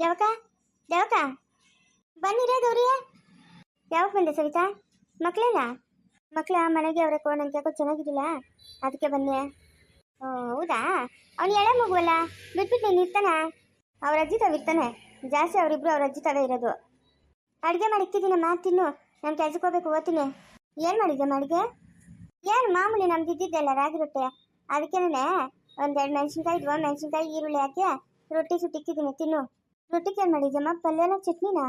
ದೇವಕ ದೇವಕ ಬನ್ನಿರೇ ಗೌರಿಯ. ಯಾವಾಗ ಬಂದೆ ಸವಿತಾ? ಮಕ್ಕಳೆಲ್ಲ ಮಕ್ಕಳ ಮನೆಗೆ ಅವರೇ ನಂಗೆ ಯಾಕೋ ಚೆನ್ನಾಗಿದ್ದಿಲ್ಲ, ಅದಕ್ಕೆ ಬನ್ನಿ. ಓ ಹೌದಾ, ಅವ್ನು ಎಳೆ ಮಗುವಲ್ಲ, ಬಿಟ್ಬಿಟ್ಟು ನೀನು ಇರ್ತಾನ? ಅವ್ರ ಅಜ್ಜಿ ತಾವು ಇರ್ತಾನೆ ಜಾಸ್ತಿ, ಅವರಿಬ್ರು ಅವ್ರ ಅಜ್ಜಿ ತಾವೇ ಇರೋದು. ಅಡುಗೆ ಮಾಡಿಕ್ತಿದ್ದೀನಮ್ಮ, ತಿನ್ನು. ನಾನು ಕೆಲ್ಸಕ್ಕೆ ಹೋಗ್ಬೇಕು, ಓದ್ತೀನಿ. ಏನು ಮಾಡಿದ್ದೆ ಮಾಡಿಗೆ? ಏನು ಮಾಮೂಲಿ ನಮ್ದು ಇದ್ದಿದ್ದೆಲ್ಲ ರಾಗಿ ರೊಟ್ಟೆ, ಅದಕ್ಕೇನೆ ಒಂದೆರಡು ಮೆಣಸಿನ್ಕಾಯಿ ಇದ್ವು, ಮೆಣಸಿನ್ಕಾಯಿ ಈರುಳ್ಳಿ ಹಾಕಿ ರೊಟ್ಟಿ ಸುಟ್ಟಿಕ್ಕಿದ್ದೀನಿ, ತಿನ್ನು. ರೊಟ್ಟಿಗೆ ಏನು ಮಾಡಿದ್ಯಮ್ಮ? ಪಲ್ಯನ ಚಟ್ನಿನಾ?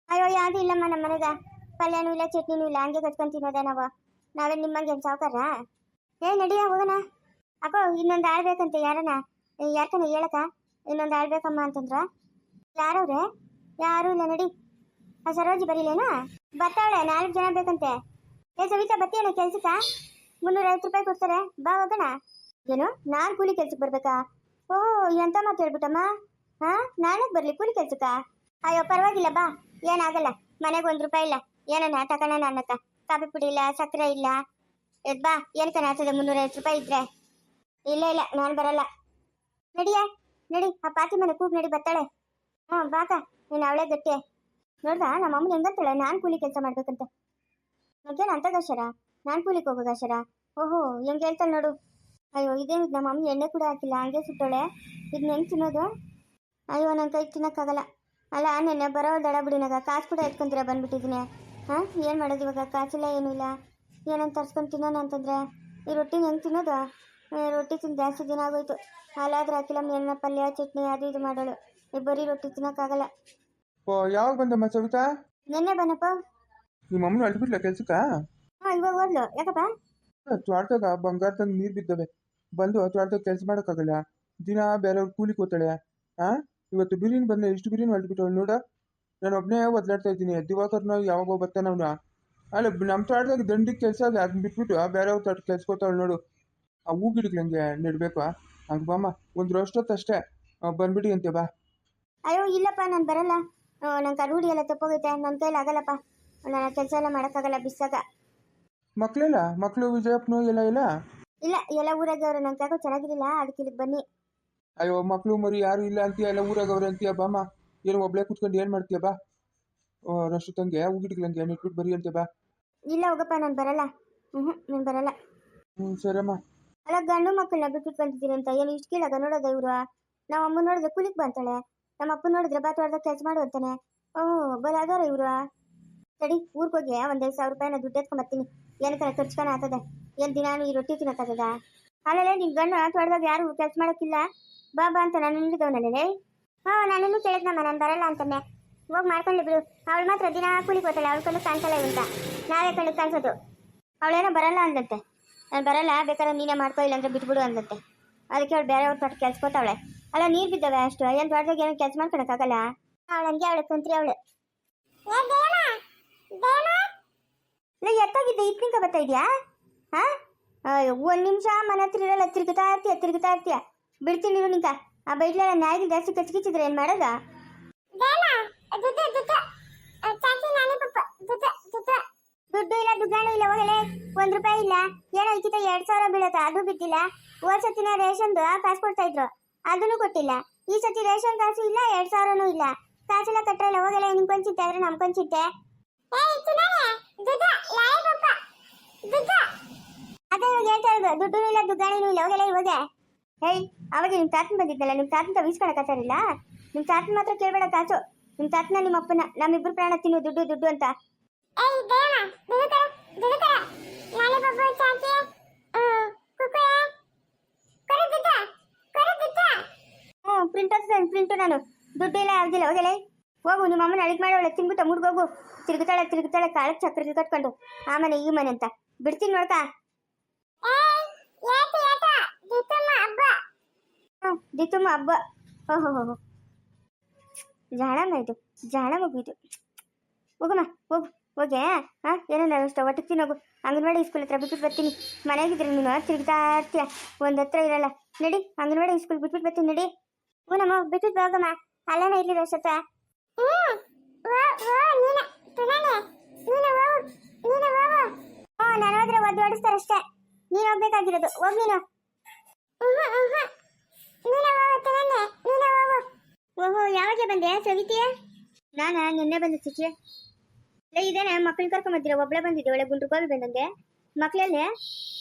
ಅಯ್ಯೋ ಯಾವುದು ಇಲ್ಲಮ್ಮ ನಮ್ಮ ಮನೆಗೆ, ಪಲ್ಯನೂ ಇಲ್ಲ ಚಟ್ನಿನೂ ಇಲ್ಲ, ಹಂಗೆ ಕಚ್ಕೊಂಡು ತಿನ್ನೋದೆ ನಾವು. ನಾವೇ ನಿಮ್ಮಂಗೆ ಏನು ಸಾವುಕಾರ? ನಡಿಯ ಹೋಗೋಣ. ಅಕ್ಕೋ ಇನ್ನೊಂದು ಆಳ್ಬೇಕಂತೆ, ಯಾರಕನ ಹೇಳಕ್ಕ ಇನ್ನೊಂದು ಆಳ್ಬೇಕಮ್ಮ ಅಂತಂದ್ರ? ಯಾರವ್ರೆ? ಯಾರೂ ಇಲ್ಲ, ನಡಿ. ಆ ಸರೋಜಿ ಬರೀಲೇನಾ? ಬರ್ತಾವಳೆ, 4 ಜನ ಬೇಕಂತೆ. ಸವಿತಾ ಬತ್ತೀಯನ ಕೆಲ್ಸಕ್ಕ? 350 ರೂಪಾಯಿ ಕೊಡ್ತಾರೆ, ಬಾ ಹೋಗೋಣ. ಏನು ನಾನು ಕೂಲಿ ಕೆಲ್ಸಕ್ಕೆ ಬರ್ಬೇಕಾ? ಓಹೋ ಎಂತ ಮಾತು ಹೇಳ್ಬಿಟ್ಟಮ್ಮ. ನಾಳೆ ಬರ್ಲಿ ಕೂಲಿ ಕೆಲ್ಸಕ್ಕ? ಅಯ್ಯೋ ಪರವಾಗಿಲ್ಲ ಬಾ, ಏನಾಗಲ್ಲ. ಮನೆಗೆ 1 ರೂಪಾಯಿ ಇಲ್ಲ, ಏನನ್ನ ತಕೊಳ್ಳೋಣ ಅನ್ನಕ್ಕ. ಕಾಫಿ ಪುಡಿ ಇಲ್ಲ, ಸಕ್ಕರೆ ಇಲ್ಲ, ಬಾ. ಏನಕ್ಕನ ಆಗ್ತದೆ 350 ರೂಪಾಯಿ ಇದ್ರೆ? ಇಲ್ಲ ಇಲ್ಲ ನಾನು ಬರಲ್ಲ. ನಡಿಯ ನಡಿ, ಆ ಪಾತಿ ಮನೆ ಕೂಗ್ ನಡಿ, ಬರ್ತಾಳೆ. ಬಾಕ, ನೀನು ಅವಳೇ ಗಟ್ಟಿ. ನೋಡ್ದ ನಮ್ಮ ಅಮ್ಮನ ಹೆಂಗಂತಾಳೆ, ನಾನು ಕೂಲಿ ಕೆಲಸ ಮಾಡ್ಬೇಕಂತ. ಮತ್ತೇನು ಅಂತಗಶರ, ನಾನು ಕೂಲಿಗೆ ಹೋಗೋಗಶರ? ಓಹೋ ಹೆಂಗೆ ಹೇಳ್ತಾಳೆ ನೋಡು. ಅಯ್ಯೋ ಇದೇನು ನಮ್ಮ ಅಮ್ಮ ಎಣ್ಣೆ ಕೂಡ ಹಾಕಿಲ್ಲ, ಹಂಗೆ ಸುಟ್ಟೋಳೆ. ಇದನ್ನ ಹೆಂಗೆ ತಿನ್ನೋದು? ಅಯ್ಯೋ ನನ್ನ ಕೈ ತಿನ್ನೋಕ್ಕಾಗಲ್ಲ. ಅಲ್ಲ ನೆನ್ನೆ ಬರೋ ದಡ ಬಿಡಿನಾಗ ಕಾಸು ಕೂಡ ಎತ್ಕೊಂತೀರ ಬಂದ್ಬಿಟ್ಟಿದ್ದೀನಿ. ಏನು ಮಾಡೋದು ಇವಾಗ? ಕಾಸಿಲ್ಲ ಏನೂ ಇಲ್ಲ, ಏನಂತ ತರ್ಸ್ಕೊಂಡು ತಿನ್ನೋಣ ಅಂತಂದರೆ ಈ ರೊಟ್ಟಿನ ಹೆಂಗೆ ತಿನ್ನೋದು? ರೊಟ್ಟಿ ತಿಂದು ಜಾಸ್ತಿ ದಿನ ಆಗೋಯ್ತು. ಹಾಲಾದ್ರೆ ಹಾಕಿಲ್ಲ, ಮೇಲಿನ ಪಲ್ಯ ಚಟ್ನಿ ಅದು ಇದು ಮಾಡೋಳು. ಬರೀ ರೊಟ್ಟಿ ತಿನ್ನೋಕ್ಕಾಗಲ್ಲ. ಓ ಯಾವಾಗ ಬಂದಮ್ಮ ಸವಿತಾ? ನೆನ್ನೆ ಬನ್ನಪ್ಪ. ನಿಮ್ಮ ಅಮ್ಮನ ಅಳ್ಬಿಟ್ಲ ಕೆಲ್ಸಕ್ಕ? ಇವಾಗ ಓದ್ಲು. ಯಾಕಪ್ಪ? ತ್ವಾಟದಾಗ ಬಂಗಾರದಂಗೆ ನೀರು ಬಿದ್ದವೆ, ಬಂದು ತ್ವಾಟದಾಗ ಕೆಲಸ ಮಾಡೋಕ್ಕಾಗಲ್ಲ. ದಿನ ಬೇರೆಯವ್ರು ಕೂಲಿಗೆ ಹೋಗ್ತಾಳೆ. ಇವತ್ತು ಬಿರಿಯಾನಿ ಬಂದೆ, ಇಷ್ಟು ಬಿರಿಯಾನಿ ಹೊಲ್ಬಿಟ್ಟವಳು ನೋಡ. ನಾನು ಒಬ್ಬನೇ ಒದ್ಲಾಡ್ತಾ ಇದ್ದೀನಿ. ದಿವಾಕರ್ನ ಯಾವಾಗೋ ಬರ್ತಾನೆ ಅವನು. ಅಲ್ಲ ನಮ್ಮ ತೋಟದಾಗ ದಂಡಿಗೆ ಕೆಲಸ ಅದ, ಅದನ್ನ ಬಿಟ್ಬಿಟ್ಟು ಬೇರೆಯವ್ರ ತೋಟ ಕೆಲ್ಸಕೋತಾವಳು ನೋಡು. ಆ ಹೂ ಗಿಡಕ್ಕೆ ಹಂಗೆ ನೆಡ್ಬೇಕು. ಹಂಗೆ ಬಾಮ್ಮ, ಒಂದು ಅಷ್ಟೊತ್ತಷ್ಟೇ ಬಂದ್ಬಿಡಿ ಅಂತೆ ಬಾ. ಅಯ್ಯೋ ಇಲ್ಲಪ್ಪ ನಾನು ಬರಲ್ಲ, ನಂಗೆ ರೂಢಿ ಎಲ್ಲ ತಪ್ಪೋಗೈತೆ, ನನ್ನ ಕೈಲಿ ಆಗಲ್ಲಪ್ಪ. ನಾನು ಕೆಲಸ ಎಲ್ಲ ಮಾಡೋಕ್ಕಾಗಲ್ಲ ಬಿಸಾಗ. ಮಕ್ಕಳೆಲ್ಲ ಮಕ್ಕಳು ವಿಜಯಪ್ಪನು ಎಲ್ಲ ಇಲ್ಲ? ಇಲ್ಲ, ಎಲ್ಲ ಊರಾಗವ್ರೆ. ನಂಗೆ ಯಾಕೋ ಚೆನ್ನಾಗಿರಲಿಲ್ಲ, ಅದಕ್ಕೆ ಇಲ್ಲಿಗೆ ಬನ್ನಿ. ಅಯ್ಯೋ ಮಕ್ಕಳು ಮರಿ ಯಾರು ಇಲ್ಲ ಅಂತೀಯ, ಎಲ್ಲ ಊರಾಗವ್ರೆ ಅಂತೀಯ. ಬಾಮ್ಮ, ಏನು ಒಬ್ಳೆ ಕುತ್ಕೊಂಡು ಏನು ಮಾಡ್ತೀಯ ಬಾ. ರಷ್ಟು ತಂಗೆ ಹೂಗಿಡ್ಗಳಂಗೆ ನೆಟ್ಬಿಟ್ಟು ಬರಿ ಅಂತೆ ಬಾ. ಇಲ್ಲ ಹೋಗಪ್ಪ, ನಾನು ಬರಲ್ಲ. ನಾನು ಬರಲ್ಲ. ಸರಮ್ಮ. ಅಲ್ಲ ಗಂಡು ಮಕ್ಕಳನ್ನ ಬಿಟ್ಬಿಟ್ಟು ಬಂದಿದ್ದೀನಿ ಅಂತ ಏನು ಇಷ್ಟು ಕೀಳಾಗ ನೋಡೋದ ಇವರು? ನಮ್ಮ ಅಮ್ಮ ನೋಡಿದ್ರೆ ಕೂಲಿಗೆ ಬಂತಾಳೆ, ನಮ್ಮ ಅಪ್ಪ ನೋಡಿದ್ರೆ ಬಾತವಾಡ್ದಾಗ ಕೆಲಸ ಮಾಡು ಅಂತಾನೆ. ಬರ ಅದಾರ ಇವರು. ಸರಿ ಊರಿಗೆ ಹೋಗಿ ಒಂದು 5,000 ರೂಪಾಯಿನ ದುಡ್ಡು ಎತ್ಕೊಂಬರ್ತೀನಿ. ಏನಕ್ಕೆ ಖರ್ಚ್ಕನ ಆಗ್ತದೆ? ಏನು ದಿನಾನು ಈ ರೊಟ್ಟಿ ತಿನ್ನೋಕ್ಕಾಗದ? ಅಲ್ಲೇ ನಿನ್ನ ಗಂಡು ತೋಟದಾಗ ಯಾರು ಕೆಲಸ ಮಾಡೋಕ್ಕಿಲ್ಲ, ಬಾ ಬಾ ಅಂತ ನಾನು ಹೇಳಿದವನಲ್ಲೇ. ನಾನಿನ್ನೂ ಕೇಳಿದ್ನಮ್ಮ, ನಾನು ಬರಲ್ಲ ಅಂತಾನೆ. ಹೋಗಿ ಮಾಡ್ಕೊಳ್ಳಿ ಬಿಡು. ಅವಳು ಮಾತ್ರ ದಿನ ಕೂಲಿಗೆ ಹೋಗ್ತಾಳೆ, ಅವಳ ಕಣ್ಣು ಕಾಣಿಸಲ್ಲ ಅಂತ. ನಾವೇ ಕಣ್ಣು ಕಾಣಿಸೋದು. ಅವಳೇನೋ ಬರಲ್ಲ ಅಂದಂತೆ. ನಾನು ಬರಲ್ಲ, ಬೇಕಾದ್ರೆ ನೀನೇ ಮಾಡ್ಕೋ, ಇಲ್ಲಾಂದ್ರೆ ಬಿಟ್ಬಿಡು ಅಂದಂತೆ. ಅದಕ್ಕೆ ಅವಳು ಬೇರೆಯವ್ರ ತೋಟ ಕೆಲ್ಸಕೋತಾವಳೆ. ಅಲ್ಲ ನೀರು ಬಿದ್ದವೆ ಅಷ್ಟು, ಏನು ತೋಟದಾಗ ಏನೋ ಕೆಲಸ ಮಾಡ್ಕೊಳಕ್ಕಾಗಲ್ಲ. ಅವಳು ಹಂಗೆ ಅವಳು ಕುಂತ್ರಿ ಅವಳು. ಎತ್ತಾಗಿದ್ದೆ ಇತ್ನಿಂಕ ಬರ್ತಾ ಇದೆಯಾ? ಒಂದು ನಿಮಿಷ ಮನೆ ಹತ್ರ ಇರಲ್ಲ, ತಿರುಗುತ್ತಾ ಇರ್ತೀಯ. ಬಿಡ್ತೀನಿ ಇರು ನಿಂಕ. ಆ ಬೈಡ್ಲೆಲ್ಲ ನಾಯಿಗೆ ಜಾಸ್ತಿ ಕಚ್ಕಿಚ್ಚಿದ್ರೆ ಏನು ಮಾಡೋದ? ದುಡ್ಡು ಇಲ್ಲ, ದುಡ್ಡಾಣು ಇಲ್ಲ, ಹೋಗಲೇ. 1 ರೂಪಾಯಿ ಇಲ್ಲ. ಏನೋ ಇಕ್ಕಿತ 2,000 ಬೀಳತ್ತ, ಅದು ಬಿದ್ದಿಲ್ಲ. ಹೋದ್ ಸತಿನ ರೇಷನ್ದು ಕಾಸು ಕೊಡ್ತಾ ಇದ್ರು, ಅದನ್ನು ಕೊಟ್ಟಿಲ್ಲ. ಈ ಸತಿ ರೇಷನ್ ಕಾಸು ಇಲ್ಲ, 2,000ನೂ ಇಲ್ಲ. ಕಾಸೆಲ್ಲ ಕಟ್ಟರೆ ಇಲ್ಲ, ಹೋಗಲೇ. ನಿಮ್ ಕೊಂಚಿತ್ತೆ ಆದ್ರೆ ನಮ್ ಕೊಂಚಿತ್ತೆ. ಅದೇ ಇವಾಗ ಹೇಳ್ತಾ ಇರೋದು, ದುಡ್ಡು ಇಲ್ಲ, ದುಡ್ಡಾಣಿನೂ ಇಲ್ಲ, ಹೋಗಲೇ ಇವಾಗ. ಅವಾಗ ನಿಮ್ ತಾತನ್ ಬಂದಿದ್ದಲ್ಲ, ನಿಮ್ ತಾತಂತ ವೀಸ್ಕೊಳಕ್ ಆಚಾರಿಲ್ಲ. ನಿಮ್ ತಾತನ್ ಮಾತ್ರ ಕೇಳ್ಬೇಡ ಕಾಸು. ನಿಮ್ ತಾತನ ನಿಮ್ಮ ಅಪ್ಪನ ನಮ್ಮಿಬ್ರು ಪ್ರಾಣ ತಿನ್ನು ದುಡ್ಡು ದುಡ್ಡು ಅಂತ. ಪ್ರಿಂಟು ನಾನು ದುಡ್ಡು ಇಲ್ಲ ಆಗ್ದಿಲ್ಲ, ಹೋಗಲೇ. ಹೋಗು, ನಿಮ್ಮ ಅಮ್ಮನ ಅಡಿಗೆ ಮಾಡಿ ಒಳ್ಳೆ ತಿನ್ಬಿಟ್ಟು ಮುಡ್ಗೋಗು. ತಿರುಗುತ್ತಾಳೆ ಕಾಳಕ್ಕೆ ಚಕ್ರ ಕಟ್ಕೊಂಡು ಆ ಮನೆ ಈ ಮನೆ ಅಂತ. ಬಿಡ್ತೀನಿ ನೋಡ್ತಾ. ದಿತ್ತಮ್ಮ ಹಬ್ಬ. ಓಹೋ ಜಾಣಮ್ಮ, ಇದು ಜಾಣ ಮಗು ಇದು. ಹೋಗಮ್ಮ ಹೋಗೆ. ಏನೇನು ಅಷ್ಟು ಒಟ್ಟಿಗೆ ತಿನ್ನೋಗು. ಅಂಗನವಾಡಿ ಸ್ಕೂಲ್ ಹತ್ರ ಬಿಟ್ಬಿಟ್ಟು ಬರ್ತೀನಿ. ಮನೆಗಿದ್ರೆ ನೀನು ತಿರುಗ್ತಾ ಇರ್ತೀಯ, ಒಂದು ಹತ್ರ ಇರಲ್ಲ. ನಡಿ, ಅಂಗನವಾಡಿ ಸ್ಕೂಲ್ ಬಿಟ್ಬಿಟ್ಟು ಬರ್ತೀನಿ, ನಡಿ. ನಮ್ಮ ಬಿಟ್ಬಿಟ್ಟು ಹೋಗಮ್ಮ, ಅಲ್ಲೇನ ಇರ್ಲಿ ಅಷ್ಟೊತ್ತ. ನಾನು ಹೋದ್ರೆ ಒದ್ದು ಹೊಡಿಸ್ತಾರಷ್ಟೇ. ನೀನು ಹೋಗ್ಬೇಕಾಗಿರೋದು, ಹೋಗ್ ನೀನು. ಓಹೋ, ಯಾವಾಗ ಬಂದೆ ಸವಿತಿಯ? ನಾನಾ ನಿನ್ನೆ ಬಂದೆ ಚಿಚ್ಚಿ. ಇದೇನೆ ಮಕ್ಕಳು ಕರ್ಕೊಂಬಂದಿರ, ಒಬ್ಳೆ ಬಂದಿದ್ದೆ, ಒಳ್ಳೆ ಗುಂಡ್ರು ಗೋಬಿ ಬಂದಂಗೆ. ಮಕ್ಕಳಲ್ಲೇ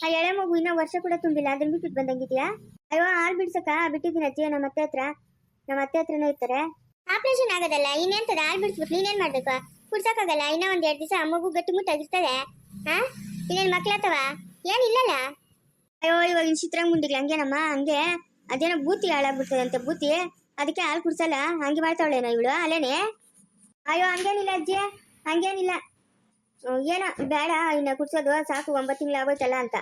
ಆ ಎಳೆ ಮಗು ಇನ್ನೂ ವರ್ಷ ಕೂಡ ತುಂಬಿಲ್ಲ, ಅದನ್ನ ಬಿಟ್ಟಿಟ್ಟು ಬಂದಂಗಿದ್ಯಾ? ಅಯ್ಯೋ, ಹಾಲು ಬಿಡ್ಸಕ್ಕ ಬಿಟ್ಟಿದ್ದೀನಿ ಅಜ್ಜಿ, ನಮ್ಮ ಅತ್ತೆ ಹತ್ರನೇ ಇರ್ತಾರೆ. ಆಪರೇಷನ್ ಆಗೋದಲ್ಲ, ಇನ್ನೆಂತದ ಹಾಲು ಬಿಡಿಸ್ಬಿಟ್ಟು ನೀನೇನ್ ಮಾಡ್ಬೇಕು? ಕುಡ್ಸಕ್ಕಾಗಲ್ಲ, ಇನ್ನೂ ಒಂದ್ 2 ದಿವಸ ಮಗು ಗಟ್ಟಿಮುಟ್ಟಾಗಿರ್ತದೆ. ಹಾ, ಇನ್ನೇನ್ ಮಕ್ಳಾತವ? ಏನಿಲ್ಲಲ್ಲ. ಅಯ್ಯೋ, ಇವಾಗ ಚಿತ್ರಾಂಗ್ ಮುಂಡಿಗ್ಲಿ ಹಂಗೇನಮ್ಮ, ಹಂಗೆ ಅದೇನೋ ಬೂತಿ ಹಾಳಾಗ್ಬಿಡ್ತದಂತೆ ಬೂತಿ, ಅದಕ್ಕೆ ಹಾಲು ಕುಡ್ಸಲ್ಲ, ಹಂಗೆ ಮಾಡ್ತಾವಳೇನೋ ಇವಳು ಅಲ್ಲೇನೆ. ಅಯ್ಯೋ, ಹಂಗೇನಿಲ್ಲ ಅಜ್ಜಿ, ಹಂಗೇನಿಲ್ಲ. ಏನೋ ಬೇಡ, ಇನ್ನ ಕುಡ್ಸೋದು ಸಾಕು, 9 ತಿಂಗಳು ಆಗೋಯ್ತಲ್ಲ ಅಂತ.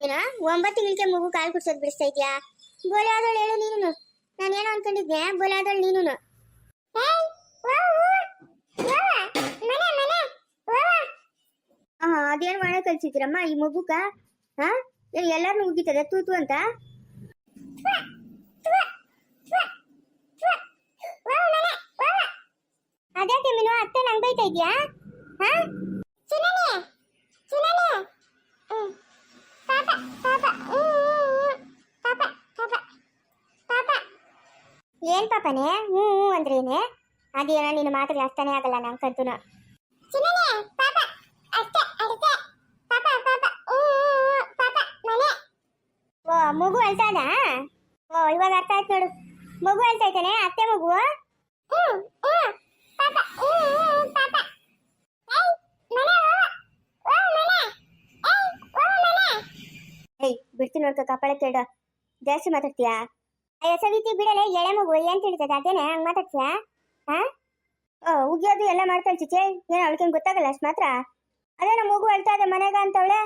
ಏನೋ 9 ತಿಂಗಳಿಗೆ ಮಗು ಕಾಲು ಕುಡ್ಸೋದು ಬಿಡಿಸ್ತಾ ಇದ್ಯಾ? ಬೋಲೆ ಆದವಳು ಹೇಳು ನೀನು. ನಾನೇನೋ ಅನ್ಕೊಂಡಿದ್ದೆ, ಬೋಲೆ ಆದವಳು ನೀನು. ಅದೇನು ಒಣ ಕಲ್ಸಿದ್ದೀರಮ್ಮ ಈ ಮಗುಕ? ಹಾ, ಏನು ಎಲ್ಲಾರನ್ನೂ ಉಗಿತದೆ ತೂತು ಅಂತ? ಅದ್ಯಾಕೆ ಮೀನು ಅತ್ತೆ ನಂಗೆ ಬೈತಾ ಇದ್ಯಾ? ಹಾ, ಏನ್ ಪಾಪನೇ ಹ್ಞೂ ಅಂದ್ರೆ ಏನೇ? ಅದೇನೋ ನೀನು ಮಾತಿಗೆ ಅರ್ಥನೇ ಆಗಲ್ಲ ನಂಗಂತೂ. ಓ, ಮಗು ಅಳ್ತಾ ಇದ? ಓ, ಇವಾಗ ಅರ್ಥ ಆಯ್ತು ನೋಡು, ಮಗು ಅಳ್ತಾ ಇದ್ದಾನೆ, ಅತ್ತೆ ಮಗು. ಏಯ್, ಬಿಡ್ತೀನಿ ನೋಡ್ಕ, ಕಪಾಳ ಕೇಳ, ಜಾಸ್ತಿ ಮಾತಾಡ್ತೀಯಾ? ಅಯ್ಯೋ ಸವಿತಿ ಬಿಡಲೆ, ಎಳೆ ಮಗು ಏನ್ ತಿಳಿತದೆ, ಅದೇನೆ ಹಂಗ್ ಮಾತಾಡ್ತೀಯಾ? ಹಾ, ಉಗಿಯೋದು ಎಲ್ಲ ಮಾಡ್ತಾಳೆ ಚಿಚ್ಚೆ, ಏನೋ ಅವಳಿಗೇನು ಗೊತ್ತಾಗಲ್ಲ ಅಷ್ಟು ಮಾತ್ರ. ಅದೇನೋ ಮಗು ಅಳ್ತಾ ಇದೆ ಮನೆಗ ಅಂತವಳೆ,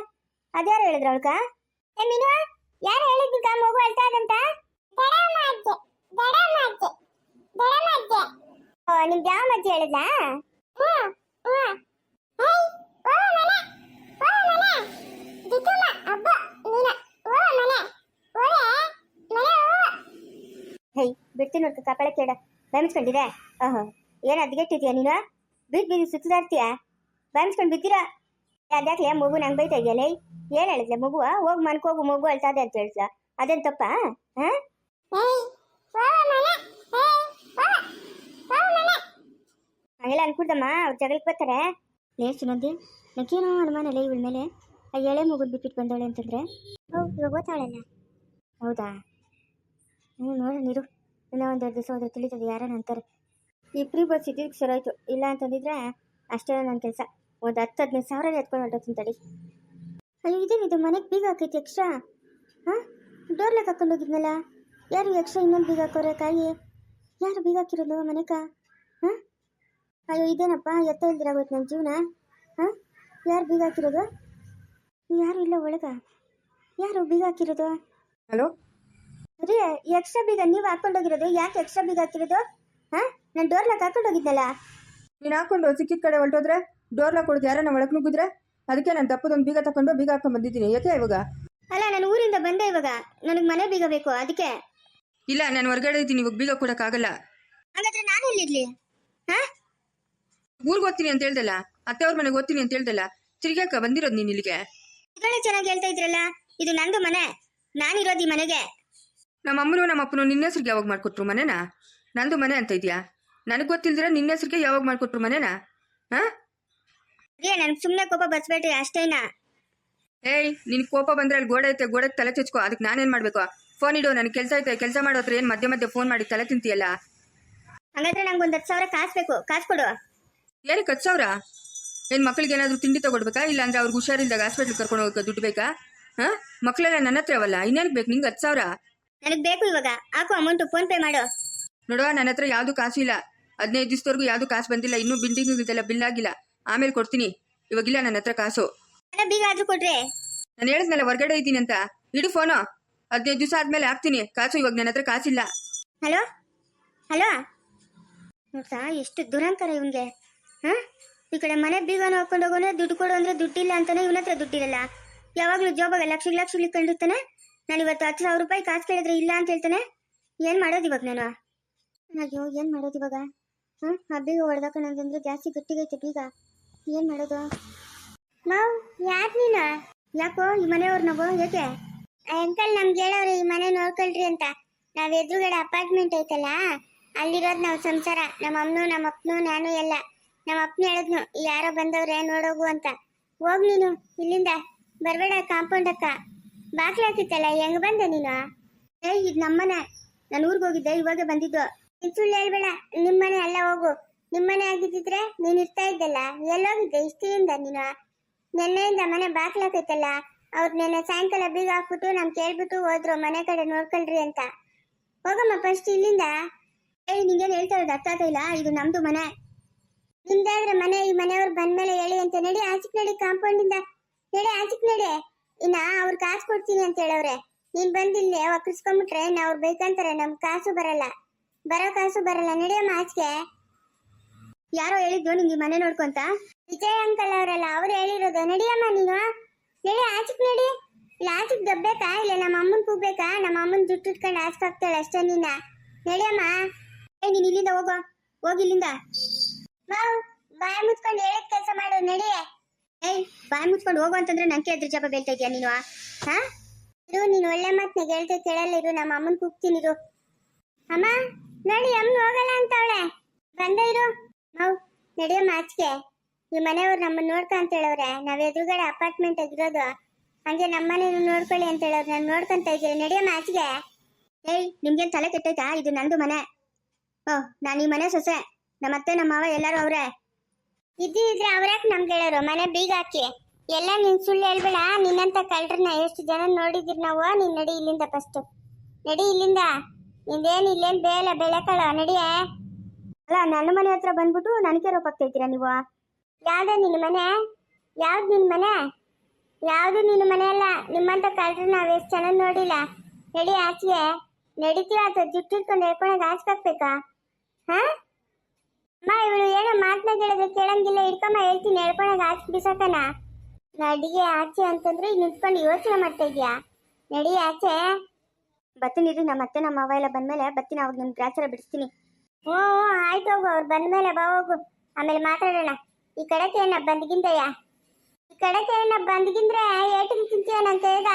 ಅದ್ಯಾರು ಹೇಳಿದ್ರು ಅವಳ್ಕ? ಏ ಮೀನು, ಯಾರು ಹೇಳಿದ್ನಿಕ ಮಗು ಅಳ್ತಾ ಇದಂತ? ಓ, ನಿಮ್ದು ಯಾವ ಮಜ್ಜಿ ಹೇಳಿದ್ಲಾ? ಹೇ, ಬಿಡ್ತೀನಿ ನೋಡ್ಕ, ಕಪಾಳ ಕೇಳ, ಬಂದ್ಕೊಂಡಿದೆ. ಏನ್ ಅದ್ಗೆಟ್ಟಿದ್ಯಾ ನೀನು? ಬೀದಿ ಸುತ್ತದಾ ಇರ್ತೀಯ, ಬಂದ್ಕೊಂಡು ಬಿದ್ದೀರಾ? ಅದ್ಯಾಕ್ಲೆ ಮಗು ನಂಗೆ ಬೈತಾ ಇದೆಯಲ್ಲ? ಏನ್ ಹೇಳಿದ್ಲೆ ಮಗು? ಹೋಗಿ ಮನ್ಕೋಗು, ಮಗು ಅಳ್ತಾದೆ ಅಂತ ಹೇಳ್ಸ, ಅದೇನ್ ತಪ್ಪ? ಹಂಗೆಲ್ಲ ಅನ್ಕೂಡ್ದಮ್ಮ, ಅವ್ರು ಜಗಳಕ್ಕೆ ಬರ್ತಾರೆ. ಲೇಸು ನಂದಿ, ನನಗೇನೋ ಅನುಮಾನ ಇಲ್ಲ ಇವಳ ಮೇಲೆ. ಆ ಎಳೆ ಮಗುನ್ ಬಿಟ್ಬಿಟ್ಟು ಬಂದವಳೆ ಅಂತಂದ್ರೆ ಇವಾಗ ಓದ್ತಾವಳಲ್ಲ. ಹೌದಾ? ನೋಡೋಣ ನೀರು, ಇನ್ನೂ 1-2 ದಿವಸ ಹೋದ್ರೆ ತಿಳಿತದೆ, ಯಾರನ್ನ ಅಂತಾರೆ. ಈ ಫ್ರೀ ಬಸ್ ಇದಕ್ಕೆ ಸರೋಯ್ತು, ಇಲ್ಲ ಅಂತಂದಿದ್ರೆ ಅಷ್ಟೇ ನನ್ನ ಕೆಲಸ. ಒಂದು 10-15 ಸಾವಿರ ಎತ್ಕೊಂಡು ಹೊರಟೋಗ್ತೀನಿ ತಡಿ. ಅಯ್ಯೋ, ಇದೇನಿದು ಮನೆಗೆ ಬೀಗ ಹಾಕೈತಿ ಎಕ್ಸ್ಟ್ರಾ? ಹಾಂ, ಡೋರ್ಲೆಗೆ ಹಾಕೊಂಡು ಹೋಗಿದ್ನಲ್ಲ, ಯಾರು ಎಕ್ಸ್ಟ್ರಾ ಇನ್ನೊಂದು ಬೀಗ ಹಾಕೋರೆ? ಕಾಯಿ ಯಾರು ಬೀಗ ಹಾಕಿರೋದು ಮನೆಗ? ಹಾಂ, ಅಯ್ಯೋ ಇದೇನಪ್ಪ, ಎತ್ತ ಇಲ್ದಿರಾಗೋಯ್ತು ನನ್ನ ಜೀವನ. ಹಾಂ, ಯಾರು ಬೀಗ ಹಾಕಿರೋದು? ಯಾರು ಇಲ್ಲ ಒಳಗ, ಯಾರು ಬೀಗ ಹಾಕಿರೋದು? ಹಲೋ ರೀ, ಎಕ್ಸ್ಟ್ರಾ ಬೀಗ ನೀವು ಹಾಕೊಂಡೋಗಿರೋದು? ಯಾಕೆ ಎಕ್ಸ್ಟ್ರಾ ಬೀಗ ಹಾಕಿರೋದು? ಹಾಂ, ನಾನು ಡೋರ್ ಲಾಕ್ ಹಾಕೊಂಡೋಗಿದ್ನಲ್ಲ. ನೀನು ಹಾಕೊಂಡು ಸಿಕ್ಕಿದ ಕಡೆ ಹೊರಟೋದ್ರೆ ಡೋರ್ ಲಾಕ್ ಕೊಡೋದು ಯಾರನ್ನ ಒಳಗೆ ನುಗ್ಗಿದ್ರೆ ಅದಕ್ಕೆ ನಾನು ತಪ್ಪದೊಂದು ಬೀಗ ತಗೊಂಡು ಬೀಗ ಹಾಕೊಂಡು ಬಂದಿದ್ದೀನಿ. ಯಾಕೆ ಇವಾಗ? ಅಲ್ಲ, ನಾನು ಊರಿಂದ ಬಂದೆ, ಇವಾಗ ನನಗೆ ಮನೆ ಬೀಗ ಬೇಕು, ಅದಕ್ಕೆ. ಇಲ್ಲ, ನಾನು ಹೊರಗಡೆ ಇದ್ದೀನಿ, ಇವಾಗ ಬೀಗ ಕೊಡೋಕ್ಕಾಗಲ್ಲ. ಹಾಗಾದ್ರೆ ನಾನು ಎಲ್ಲಿರ್ಲಿ? ಹಾಂ, ಊರಿಗೆ ಓದ್ತೀನಿ ಅಂತ ಹೇಳ್ದಲ್ಲ, ಅತ್ತೆಯವ್ರ ಮನೆಗೆ ಓದ್ತೀನಿ ಅಂತ ಹೇಳ್ದಲ್ಲ, ತಿರ್ಗಾಕ ಬಂದಿರೋದು ನೀನು ಇಲ್ಲಿಗೆ? ಇದೊಳ್ಳೆ ಚೆನ್ನಾಗಿ ಹೇಳ್ತಾ ಇದ್ರಲ್ಲ, ಇದು ನಂದು ಮನೆ, ನಾನಿರೋದು ಈ ಮನೆಗೆ. ನಮ್ಮ ಅಮ್ಮನೂ ನಮ್ಮ ಅಪ್ಪನೂ ನಿನ್ನ ಹೆಸ್ರಿಗೆ ಯಾವಾಗ ಮಾಡಿಕೊಟ್ರು ಮನೆನಾ? ನಂದು ಮನೆ ಅಂತ ಇದೆಯಾ? ನನಗೆ ಗೊತ್ತಿಲ್ದಿರ ನಿನ್ನ ಹೆಸ್ರಿಗೆ ಯಾವಾಗ ಮಾಡಿಕೊಟ್ರು ಮನೆನಾ? ಹಾಂ, ರೀ, ನನಗೆ ಸುಮ್ಮನೆ ಕೋಪ ಬರ್ಸ್ಬೇಡ್ರಿ ಅಷ್ಟೇನಾ? ಏಯ್, ನಿನ್ ಕೋಪ ಬಂದ್ರೆ ಅಲ್ಲಿ ಗೋಡೆ ಐತೆ, ಗೋಡೆಗೆ ತಲೆ ಚಚ್ಕೋ, ಅದಕ್ಕೆ ನಾನೇನು ಮಾಡಬೇಕು? ಫೋನ್ ಇಡು, ನನಗೆ ಕೆಲಸ ಐತೆ, ಕೆಲಸ ಮಾಡೋತ್ರ ಏನು ಮಧ್ಯೆ ಮಧ್ಯೆ ಫೋನ್ ಮಾಡಿ ತಲೆ ತಿಂತೀಯಲ್ಲ? ಹಂಗಾದ್ರೆ ನಂಗೆ ಒಂದು 10 ಸಾವಿರ ಕಾಸು ಬೇಕು, ಕಾಸು ಕೊಡು. ಏನಕ್ಕೆ 10 ಸಾವಿರ? ಏನು ಮಕ್ಳಿಗೆ ಏನಾದರೂ ತಿಂಡಿ ತಗೊಡ್ಬೇಕಾ? ಇಲ್ಲ ಅಂದ್ರೆ ಅವ್ರಿಗೆ ಹುಷಾರಿಲ್ದಾಗ ಹಾಸ್ಪಿಟ್ಲಿಗೆ ಕರ್ಕೊಂಡು ಹೋಗೋಕೆ ದುಡ್ಡು ಬೇಕಾ? ಹಾಂ, ಮಕ್ಕಳೆಲ್ಲ ನನ್ನ ಹತ್ರ ಅವಲ್ಲ, ಇನ್ನೇನಕ್ಕೆ ಬೇಕು ನಿಂಗೆ 10 ಸಾವಿರ? ನನಗೆ ಬೇಕು ಇವಾಗ, ಹಾಕು ಅಮೌಂಟು, ಫೋನ್ ಪೇ ಮಾಡು. ನೋಡುವ, ನನ್ನ ಹತ್ರ ಯಾವುದು ಕಾಸು ಇಲ್ಲ, 15 ದಿವಸದವರೆಗೂ ಯಾವುದು ಕಾಸು ಬಂದಿಲ್ಲ, ಇನ್ನೂ ಬಿಲ್ಡಿಂಗ್ಗಿದೆಲ್ಲ ಬಿಲ್ ಆಗಿಲ್ಲ, ಆಮೇಲೆ ಕೊಡ್ತೀನಿ, ಇವಾಗಿಲ್ಲ ನನ್ನ ಹತ್ರ ಕಾಸು. ಬೀಗ ಆದ್ರೂ ಕೊಡ್ರಿ. ನಾನು ಹೇಳಿದ್ನಲ್ಲ ಹೊರಗಡೆ ಇದ್ದೀನಿ ಅಂತ, ಇಡು ಫೋನು, 15 ದಿವಸ ಆದ್ಮೇಲೆ ಹಾಕ್ತೀನಿ ಕಾಸು, ಇವಾಗ ನನ್ನ ಹತ್ರ ಕಾಸಿಲ್ಲ. ಹಲೋ ಹಲೋ, ನೋಡ್ತಾ ಎಷ್ಟು ದುರಂಕಾರ ಇವನ್ಗೆ. ಹಾಂ, ಈ ಕಡೆ ಮನೆ ಬೀಗನ ಹಾಕೊಂಡು ಹೋಗೋನೆ, ದುಡ್ಡು ಕೊಡು ಅಂದರೆ ದುಡ್ಡಿಲ್ಲ ಅಂತಾನೆ, ಇವನ ಹತ್ರ ದುಡ್ಡಿರಲ್ಲ. ಯಾವಾಗಲೂ ಜೋಬಾಗ ಲಕ್ಷ ಇಟ್ಕೊಂಡಿರ್ತಾನೆ. ನಾನು ಇವತ್ತು 10,000 ರೂಪಾಯಿ ಕಾಸು ಕೇಳಿದ್ರೆ ಇಲ್ಲ ಅಂತ ಹೇಳ್ತಾನೆ. ಏನು ಮಾಡೋದು ಇವಾಗ ನಾನು? ಅಯ್ಯೋ, ಏನು ಮಾಡೋದು ಇವಾಗ? ಹಾಂ, ಆ ಬೀಗ ಹೊಡೆದಾಕೊಂಡಂದ್ರೆ ಜಾಸ್ತಿ ಗಟ್ಟಿಗೈತೆ ಬೀಗ, ಏನು ಮಾಡೋದು? ಮಾವು, ಯಾಕೆ ನೀನು? ಯಾಕೋ ಈ ಮನೆಯವ್ರು ನಾವು ಯಾಕೆ? ಅಂಕಲ್ ನಮ್ಗೆ ಹೇಳವ್ರಿ ಈ ಮನೆ ನೋಡ್ಕೊಳ್ರಿ ಅಂತ. ನಾವು ಎದುರುಗಡೆ ಅಪಾರ್ಟ್ಮೆಂಟ್ ಐತಲ್ಲ, ಅಲ್ಲಿರೋದು ನಾವು ಸಂಸಾರ. ನಮ್ಮ ಅಮ್ಮನು ನಮ್ಮ ಅಪ್ಪನು ನಾನು ಎಲ್ಲ. ನಮ್ಮ ಅಪ್ಪನ ಹೇಳಿದ್ನು ಯಾರೋ ಬಂದವ್ರೆ ನೋಡೋಗು ಅಂತ. ಹೋಗ್ ನೀನು ಇಲ್ಲಿಂದ ಬರ್ಬೇಡ ಕಾಂಪೌಂಡ್ ಅಕ್ಕ. ಬಾಕ್ಲ ಹಾಕಿತ್ತಲ್ಲ ಹೆಂಗ್ ಬಂದೆ ನೀನು? ಇದು ನಮ್ಮನೆ. ನಾನು ಊರಿಗೆ ಹೋಗಿದ್ದೆ, ಇವಾಗ ಬಂದಿದ್ದು. ನೀನ್ ಸುಳ್ಳು ಹೇಳ್ಬೇಡ. ನಿಮ್ಮನೆ ಅಲ್ಲ, ಹೋಗು. ನಿಮ್ಮನೆ ಆಗಿದ್ದಿದ್ರೆ ನೀನ್ ಇರ್ತಾ ಇದ್ದಲ್ಲ. ಎಲ್ಲೋಗಿದ್ದೆ ಇಷ್ಟಿನಿಂದ ನೀನು? ನೆನ್ನೆಯಿಂದ ಮನೆ ಬಾಕ್ಲ ಹಾಕೈತಲ್ಲ. ಅವ್ರು ನೆನ್ನೆ ಸಾಯಂಕಾಲ ಬೀಗ ಹಾಕ್ಬಿಟ್ಟು ನಮ್ ಕೇಳ್ಬಿಟ್ಟು ಹೋದ್ರು ಮನೆ ಕಡೆ ನೋಡ್ಕೊಳ್ರಿ ಅಂತ. ಹೋಗಮ್ಮ ಫಸ್ಟ್ ಇಲ್ಲಿಂದ. ನಿಂಗೇನು ಹೇಳ್ತಾ ಇರೋದು ಅರ್ಥ ಆಗ್ತಾ ಇಲ್ಲ. ಇದು ನಮ್ದು ಮನೆ. ನಿಮ್ದಾದ್ರೆ ಮನೆ, ಈ ಮನೆಯವ್ರು ಬಂದ್ಮೇಲೆ ಹೇಳಿ ಅಂತ. ನಡಿ ಆಚಿಕ್ ನಡಿ, ಕಾಂಪೌಂಡ್ ಇಂದ ನಡಿ, ಆಚಿಕ್ ನಡಿ. ಇನ್ನ ಅವ್ರು ಕಾಸು ಕೊಡ್ತೀನಿ ಅಂತ ಹೇಳವ್ರೆ. ನೀನ್ ಬಂದಿಲ್ಲಿ ಒಕ್ಕರ್ಸ್ಕೊಂಡ್ಬಿಟ್ರೆ ಅವ್ರು ಬೇಕಂತಾರೆ. ನಮ್ ಕಾಸು ಬರಲ್ಲ, ಬರೋ ಕಾಸು ಬರಲ್ಲ. ನಡಿಯಮ್ಮ ಆಚೆಗೆ. ಯಾರೋ ಹೇಳಿದ್ದು ನಿಂಗೆ ಮನೆ ನೋಡ್ಕೊಂತ? ವಿಜಯ್ ಅಂಕಲ್ ಅವರಲ್ಲ, ಅವ್ರು ಹೇಳಿರೋದು. ನಡಿಯಮ್ಮ ನೀನು, ನಡಿ ಆಚಿಕ್ ನಡಿ. ಇಲ್ಲ ಆಚಿಕ್ ದಬ್ಬೇಕಾ? ಇಲ್ಲ ನಮ್ಮ ಅಮ್ಮನ್ ಕೂಗ್ಬೇಕಾ? ನಮ್ಮ ಅಮ್ಮನ್ ಜುಟ್ಟು ಇಟ್ಕೊಂಡು ಆಚ್ಕಾಗ್ತಾಳೆ ಅಷ್ಟೇ ನೀನ. ನಡಿಯಮ್ಮ. ನೀನ್ ಇಲ್ಲಿಂದ ಹೋಗೋ, ಹೋಗಿ ಇಲ್ಲಿಂದ. ಬಾಯಿ ಮುಚ್ಕೊಂಡು ಹೇಳಿದ ಕೆಲಸ ಮಾಡು, ನಡಿ. ಬಾಯಿ ಮುಚ್ಕೊಂಡು ಹೋಗು ಅಂತಂದ್ರೆ ನಂಗೆ ಅದ್ರ ಜಪ ಬೀಳ್ತಾ ಇದೆಯಾ ನೀನು? ಹಾ ಇರು, ನೀನು ಒಳ್ಳೆ ಮಾತನ್ನ ಹೇಳ್ತಾ ಕೇಳಲ್ಲ. ಇರು, ನಮ್ಮ ಅಮ್ಮನ್ ಕೂಗ್ತೀನಿ. ಇರು ಅಮ್ಮ. ನೋಡಿ ಅಮ್ಮನ ಹೋಗಲ್ಲ ಅಂತವಳೆ. ಬಂದ ಇರು. ನಡಿಯಮ್ಮ ಆಚೆಗೆ. ಈ ಮನೆಯವ್ರು ನಮ್ಮನ್ನ ನೋಡ್ಕ ಅಂತ ಹೇಳವ್ರೆ. ನಾವ್ ಎದುರುಗಡೆ ಅಪಾರ್ಟ್ಮೆಂಟ್ ಆಗಿರೋದು. ಹಂಗೆ ನಮ್ಮನೆ ನೋಡ್ಕೊಳ್ಳಿ ಅಂತ ಹೇಳವ್ರು. ನಾನು ನೋಡ್ಕೊಂತ ಇದ್ದೀರಿ. ನಡಿಯಮ್ಮ ಆಚೆಗೆ. ನಿಮ್ಗೇನ್ ತಲೆ ಕೆಟ್ಟೈತಾ? ಇದು ನಂದು ಮನೆ. ನಾನು ಈ ಮನೆ ಸೊಸೆ. ನಮ್ಮತ್ತೆ ನಮ್ಮ ಮಾವ ಎಲ್ಲಾರು ಅವ್ರೆ. ಇದ್ದಿದ್ರೆ ಅವ್ರ್ಯಾಕೆ ನಮ್ಗೆ ಹೇಳೋರು? ಮನೆ ಬೀಗ ಹಾಕಿ ಎಲ್ಲ. ನೀನ್ ಸುಳ್ಳು ಹೇಳ್ಬೇಡ. ನಿನ್ನಂತ ಕಳ್ರನ್ನ ಎಷ್ಟು ಜನ ನೋಡಿದಿರ್ ನಾವು. ನೀನ್ ನಡಿ ಇಲ್ಲಿಂದ ಫಸ್ಟ್. ನಡಿ ಇಲ್ಲಿಂದ. ನಿಂದೇನು ಇಲ್ಲೇನು ಬೇಳೆ ಬೆಳೆಕಾಳು. ನಡಿಯೇ. ಅಲ್ಲ, ನನ್ನ ಮನೆ ಹತ್ರ ಬಂದ್ಬಿಟ್ಟು ನನಗೆ ರೋಪ್ ಆಗ್ತಾ ಇದ್ದೀರಾ ನೀವು? ಯಾವ್ದ ನಿನ್ನ ಮನೆ? ಯಾವ್ದು ನಿನ್ನ ಮನೆ? ಯಾವುದು ನಿನ್ನ ಮನೆ ಅಲ್ಲ. ನಿಮ್ಮಂತ ಕಳ್ರಿ ನಾವ್ ಎಷ್ಟು ಚೆನ್ನಾಗಿ ನೋಡಿಲ್ಲ. ನಡಿ ಆಚೆಗೆ. ನಡಿತೀವ ಅಥವಾ ಜುಟ್ಟು ಇಟ್ಕೊಂಡು ಹೇಳ್ಕೊಳಕ್ ಆಚ್ಕಾಕ್ಬೇಕಾ? ಹಾ ಅಮ್ಮ, ಇವಳು ಏನೋ ಮಾತನ್ನ ಕೇಳಿದ್ರೆ ಕೇಳಂಗಿಲ್ಲ. ಇಟ್ಕಮ್ಮ, ಹೇಳ್ತೀನಿ. ಹೇಳ್ಕೊಳಕ್ ಆಚೆ ಬಿಸಾಕನ. ನಡಿಗೆ ಆಚೆ ಅಂತಂದ್ರೆ ನಿಂತ್ಕೊಂಡು ಯೋಚನೆ ಮಾಡ್ತಾ ಇದೀಯಾ? ನಡಿ ಆಚೆ. ಬತ್ತೀನಿ ಇರಿ. ನಮ್ಮ ಅತ್ತೆ ನಮ್ಮ ಮಾವ ಎಲ್ಲ ಬಂದ್ಮೇಲೆ ಬತ್ತೀನಿ. ಅವಾಗ ನಿಮ್ ಗ್ರಾಚಾರ ಬಿಡಿಸ್ತೀನಿ. ಹ್ಞೂ ಆಯ್ತು, ಹೋಗು. ಅವ್ರು ಬಂದ್ಮೇಲೆ ಬಾ, ಹೋಗು. ಆಮೇಲೆ ಮಾತಾಡೋಣ. ಈ ಕಡೆಗೆ ಏನ ಬಂದ್ಗಿಂದಯ್ಯ? ಈ ಕಡೆಗೆ ಏನ ಬಂದ್ಗಿಂದ್ರೆ ಏಟಿಗೆ ತಿಂತೀಯ ನಂತ ಹೇಳ್ದ?